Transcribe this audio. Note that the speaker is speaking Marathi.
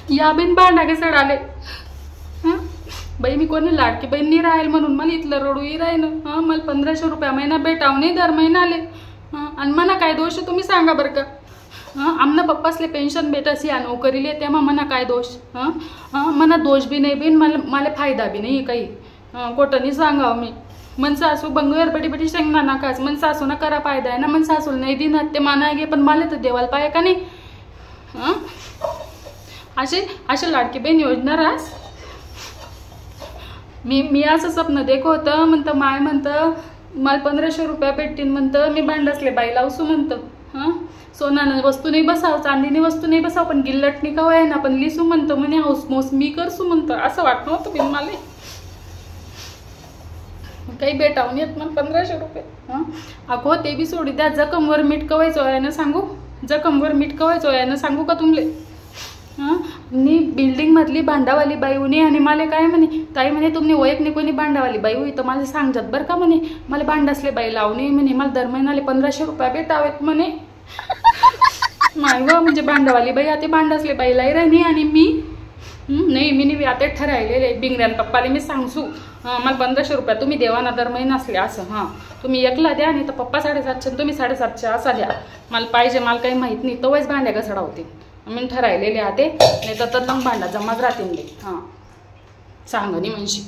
या बिन भांडा कसं आले बाई मी कोणी लाडकी बहीण नाही राहील म्हणून मला इथलं रडूही राहील मला 1500 रुपया महिना भेटाव नाही दर महिना आले आणि मना काय दोष तुम्ही सांगा बरं का आमना पप्पासले पेन्शन भेटस या नोकरीले तेव्हा मना काय दोष मना दोष बी नाही बिन मला फायदा बी नाही काही कोटनी सांगाव मी मन सासू बंगवर बटी बटी शेंगना नाकाच मन सासू ना करा फायदा आहे ना मन सासूला नाही दिनात ते माना गे पण मला तर देवाला पाय का नाही असे लाडकी बहीण योजना रास मी असं स्वप्न देखो होतं म्हणतं माय म्हणतं मला 1500 रुपया भेटतील म्हणतं मी भांडसले बाई लावसू म्हणतं सोनानं वस्तू नाही बसाव चांदीने वस्तू नाही बसाव पण गिल्लटणी का आहे ना पण लिसू म्हणतं म्हणे हाऊस मोस मी करसू म्हणतं असं वाटलं होतं बिन मला काही भेटावून येत मग 1500 रुपये अगो ते बी सोडी द्या जखमवर मीठ कवायचं यानं सांगू जखमवर मीठ कवायचं यानं सांगू का तुमले मी बिल्डिंग मधली भांडावाली बाई उनी आणि मला काय म्हणे ताई म्हणे तुम्ही ओळख नाही कोणी भांडावाली बाई होई तर मला सांगतात बरं का म्हणे मला भांडासले बाई लावणे म्हणे मला दर महिन्याला 1500 रुपये भेटावेत म्हणे नाही व म्हणजे भांडावाली बाई आता भांडासले बाईलाही राहिनी आणि मी नाही मी आता ठरायलेले बिंगऱ्यान पप्पाला मी सांगसू मला 1500 रुपये तुम्ही देवाना दर महिना असले असं तुम्ही एकला द्या नाही तर पप्पा 750 तुम्ही 750 असा द्या मला पाहिजे मला काही माहीत नाही तोच भांड्या घसडा होते मी ठरायलेले आते नाही तर मग भांडा जमाच राहतील सांगणी म्हणशी